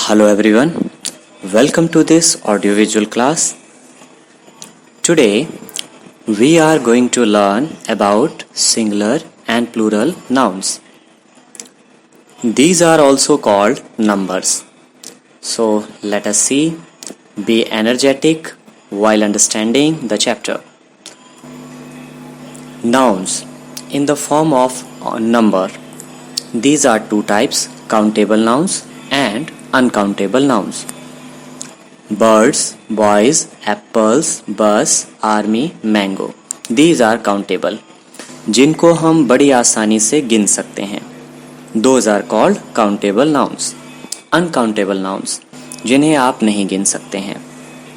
Hello everyone, welcome to this audiovisual class. Today we are going to learn about singular and plural nouns. These are also called numbers. So let us see, be energetic while understanding the chapter. Nouns in the form of a number. These are two types, countable nouns and uncountable nouns. Birds, boys, apples, bus, army, mango. These are countable, जिनको हम बड़ी आसानी से गिन सकते हैं. Those are called countable nouns. Uncountable nouns, जिन्हें आप नहीं गिन सकते हैं.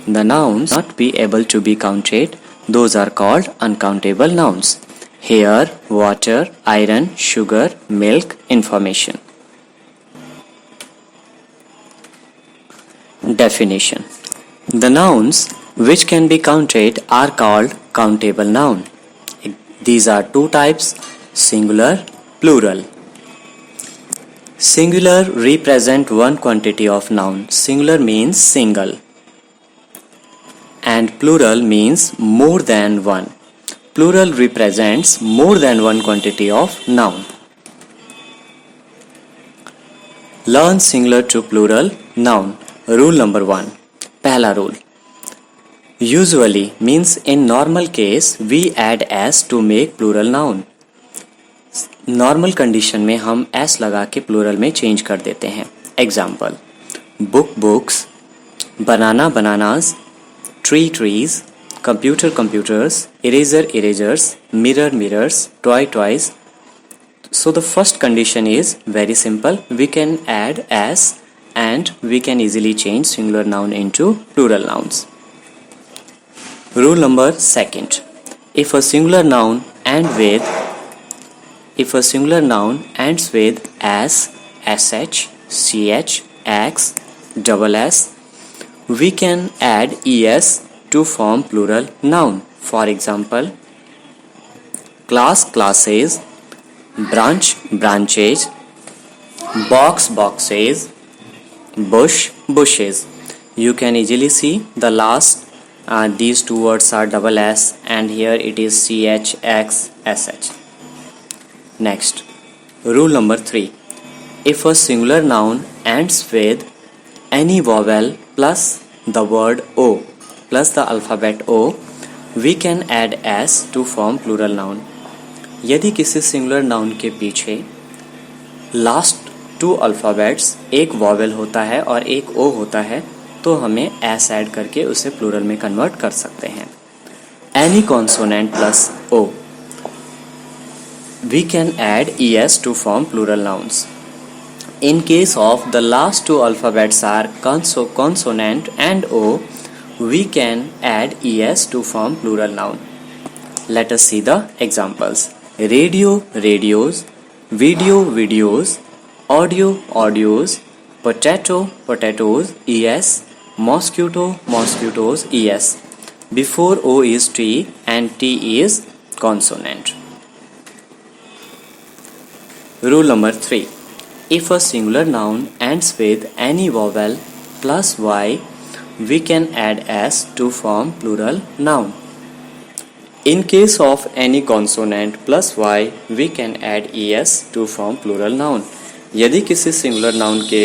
The nouns not be able to be counted. Those are called uncountable nouns. Hair, water, iron, sugar, milk, information. Definition. The nouns which can be counted are called countable noun. These are two types, singular, plural. Singular represent one quantity of noun. Singular means single. And plural means more than one. Plural represents more than one quantity of noun. Learn singular to plural noun. Rule number 1. पहला rule. Usually means in normal case we add s to make plural noun. Normal condition में हम s लगा के plural में change कर देते हैं. Example: book books, banana bananas, tree trees, computer computers, eraser erasers, mirror mirrors, toy toys. So the first condition is very simple. We can add s and we can easily change singular noun into plural nouns. Rule number 2. If a singular noun ends with s, sh, ch, x, double s, we can add es to form plural noun. For example, class, classes, branch, branches, box, boxes, bush, bushes. You can easily see the last these two words are double s and here it is ch, x, sh. Next, rule number 3. If a singular noun ends with any vowel plus the word o plus the alphabet o, we can add s to form plural noun. यदि किसी singular noun के पीछे last to alphabets एक vowel होता है और एक ओ होता है तो हमें एस ऐड करके उसे प्लूरल में कन्वर्ट कर सकते हैं. Any consonant plus O we can add E S to form plural nouns. In case of the last two alphabets are consonant and O we can add E S to form plural noun. Let us see the examples. Radio, radios, video, videos, audio, audios, potato, potatoes, es, mosquito, mosquitoes, es. Before o is t and t is consonant. Rule number 3. If a singular noun ends with any vowel plus y, we can add s to form plural noun. In case of any consonant plus y, we can add es to form plural noun. यदि किसी singular noun के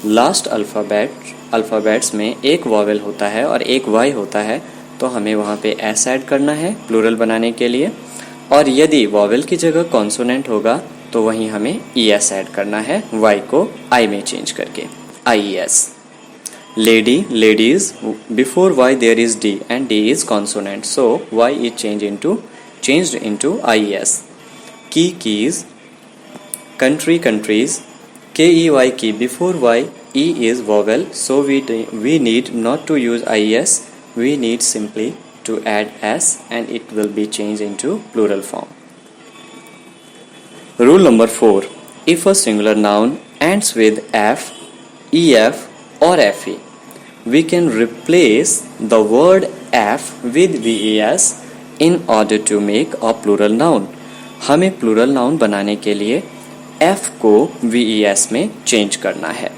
last alphabets में एक vowel होता है और एक Y होता है तो हमें वहाँ पे एस ऐड करना है प्लूरल बनाने के लिए, और यदि वॉवेल की जगह कॉन्सोनेंट होगा तो वहीं हमें ई एस ऐड करना है वाई को आई में चेंज करके, I S. Lady, ladies, before Y there is D and D is consonant so Y is changed into I S. Key, keys, country, countries, key, key, before y e is vowel, so we need not to use is, we need simply to add s and it will be changed into plural form. Rule number 4. If a singular noun ends with f, ef or fe, we can replace the word f with ves in order to make a plural noun. हमें plural noun बनाने के लिए f को ves में change करना है.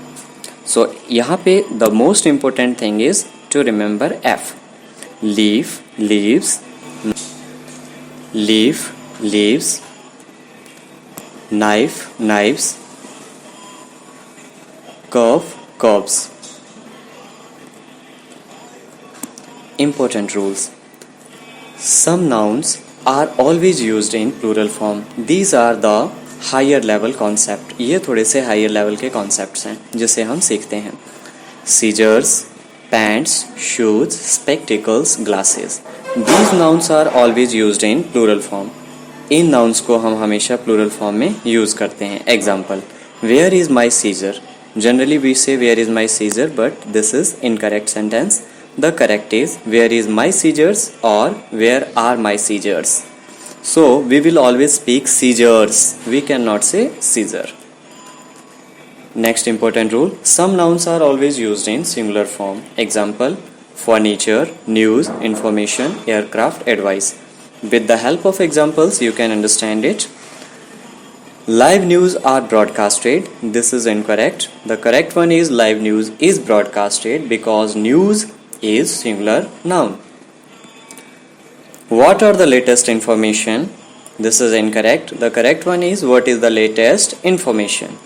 So यहाँ पे the most important thing is to remember F. Leaf, leaves, leaf, leaves, knife, knives, curve, curves. Important rules. Some nouns are always used in plural form. These are the higher level concept. ये थोड़े से higher level के concepts हैं जिसे हम सीखते हैं. Scissors, pants, shoes, spectacles, glasses. These nouns are always used in plural form. In nouns को हम हमेशा plural form में use करते हैं. Example: Where is my scissor? Generally we say where is my scissor, but this is incorrect sentence. The correct is where is my scissors or where are my scissors. So we will always speak scissors. We cannot say scissor. Next important rule. Some nouns are always used in singular form. Example: furniture, news, information, aircraft, advice. With the help of examples you can understand it. Live news are broadcasted. This is incorrect. The correct one is live news is broadcasted because news is singular noun. What are the latest information? This is incorrect. The correct one is what is the latest information.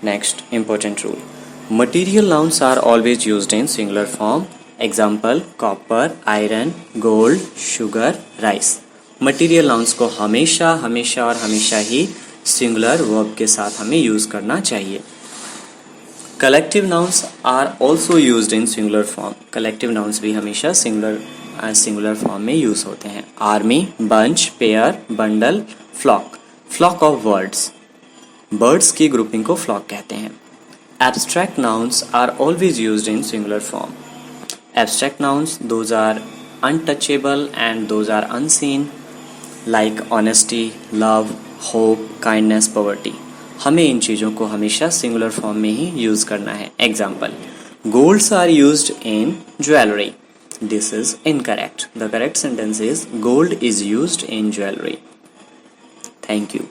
Next important rule. Material nouns are always used in singular form. Example: copper, iron, gold, sugar, rice. Material nouns को हमेशा हमेशा और हमेशा ही singular verb के साथ हमें use करना चाहिए. Collective nouns are also used in singular form. Collective nouns भी हमेशा singular form में use होते हैं. Army, bunch, pair, bundle, flock. Flock of birds. Birds की grouping को flock कहते हैं. Abstract nouns are always used in singular form. Abstract nouns, those are untouchable and those are unseen, like honesty, love, hope, kindness, poverty. हमें इन चीज़ों को हमेशा singular form में ही use करना है. Example: golds are used in jewellery. This is incorrect. The correct sentence is gold is used in jewellery. Thank you.